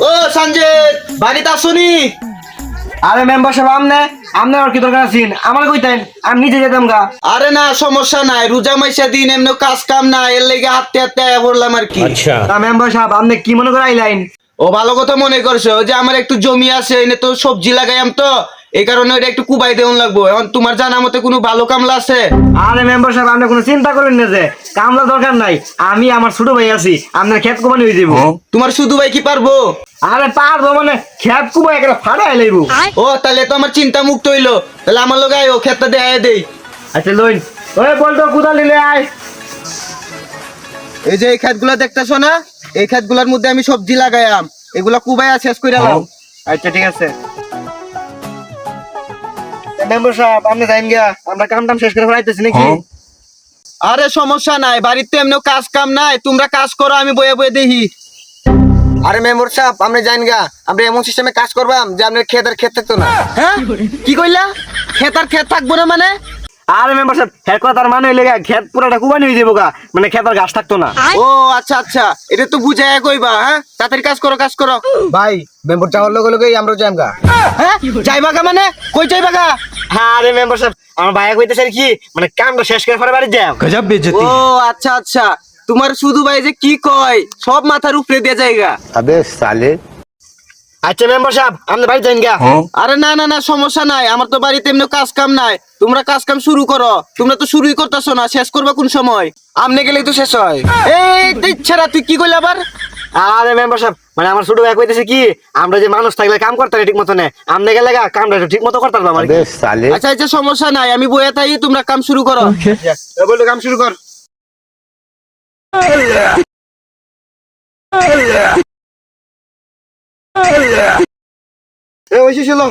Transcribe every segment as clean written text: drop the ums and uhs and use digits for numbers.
ও সঞ্জিত বাড়িতে আসুনি? আরে মেম্বার সাহেব আমনে আর কি দরকার আছেন? আমার কইতেন আমি নিজে যেতাম গা। আরে না সমস্যা নাই, রোজা মাইসা দিন এমনি কাজ কাম না, এর লেগে হাঁটতে হাঁটতে আয়া পড়লাম আর কি। তা মেম্বার সাহেব আপনি কি মনে করে আইলাইন? ও ভালো কথা মনে করছো, যে আমার একটু জমি আছে এনে তো সবজি লাগাইম তো, এই কারণে ওইটা একটু কুবাই দেওয়ান লাগবো। এখন তোমার জানা মতে কোনো ভালো কামলা আছে? আরে মেম্বার সাহেব আপনি কোনো চিন্তা করেন না, যে কামলা দরকার নাই, আমি আমার ছোট ভাই আছি, আপনার ক্ষেত কুবানি হয়ে যাবো। তোমার শুধু ভাই কি পারবো? আরে পারবো মানে ক্ষেত কুবাই একটা ফাড়াই লাইবো। ও তাহলে তো আমার চিন্তা মুক্ত হইলো, তাহলে আমার লোক আয় ও ক্ষেতটা দেয় দেই। আচ্ছা লইন, ওই বলতো কুদাল নিলে আয়। এই যে এই ক্ষেতগুলো দেখতেছো না, এই ক্ষেতগুলোর মধ্যে আমি সবজি লাগাইম, এগুলা কুবাইয়া শেষ করে এলাম। আচ্ছা ঠিক আছে মেম্বার সাহেব, আপনি যাইন গিয়া, আমরা কাম টাম শেষ করে ফেলাইতেছি নাকি? আরে সমস্যা নাই, বাড়িতে এমনি কাজ কাম নাই, তোমরা কাজ করো, আমি বয়ে বয়ে দেখি। আরে মেম্বার সাহেব আপনি জানেন গা, আমরা এমন সিস্টেমে কাজ করবাম যে আপনার ক্ষেত থাকতো না। হ্যাঁ কি কইলা? ক্ষেত আর ক্ষেত থাকবো না মানে? আরে মেম্বার সাহেব ক্ষেত কথা তার মানে হইলে ক্ষেত পুরাটা কুবানি হয়ে যাবো গা, মানে ক্ষেত আর ঘাস থাকতো না। ও আচ্ছা আচ্ছা, এটা তো বুঝাইয়া কইবা। হ্যাঁ তাড়াতাড়ি কাজ করো কাজ করো। ভাই মেম্বার চাওয়ার লগে লগেই আমরা যাইম গা। হ্যাঁ যাইবা গা মানে? কই যাইবা গা? আরে মেম্বার সাহেব আমার ভাইয়া কইতেছে কি, মানে কামটা শেষ করে পরে বাড়ি যাও। ও আচ্ছা আচ্ছা, তোমার শুধু ভাই যে কি কয় সব মাথার উপরে দিয়ে যায়গা। আবে সালে। আচ্ছা মেম্বার সাহেব আপনি বাড়ি যাইন গা। আরে না না না সমস্যা নাই, আমার তো বাড়িতে এমনি কাজ কাম নাই, তোমরা কাজ কাম শুরু করো। তোমরা তো শুরুই করতেছো না, শেষ করবা কোন সময়? আমনে গেলেই তো শেষ হয়। এই ইচ্ছারা তুই কি কইলা আবার? আরে মেম্বার সাহেব মানে আমার ছোট ভাই কইতেছে কি, আমরা যে মানুষ থাকলে কাম করতে ঠিক মতো নেই, আপনি গেলে গা কামটা একটু ঠিক মতো করতে পারবো আমার। আবে সালে। আচ্ছা আচ্ছা সমস্যা নাই, আমি বইয়া থাকি, তোমরা কাম শুরু করো। বলতো কাম শুরু কর। এ ওই ছিল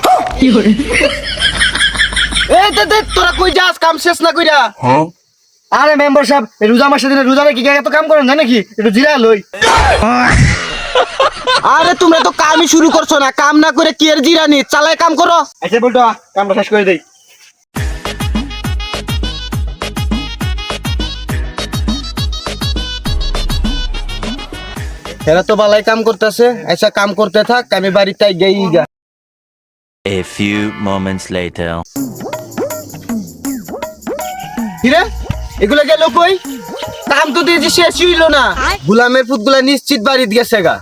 এই দে তোরা কই যাস কাম শেষ না কইরা? আরে মেম্বার সাহেব রোজা মাসে দিনে রোজা কি এত কাম করেন জানে কি, একটু জিরা লই। আরে তোমরা তো কামই শুরু করছো না, কাম না করে কি এর জিরানি, চালায় কাম করো। আচ্ছা বলতো কামটা শেষ করে দেই। এরা তো বালাই কাম করতেছে, আচ্ছা কাম করতে থাক, আমি বাড়িতে গেই গা। A few moments later. কিরে এগুলা গেল কই? কাম তো দিয়েছি শেষ হইলো না, গুলামের পুতগুলা নিশ্চিত বাড়িতে গেছে গা।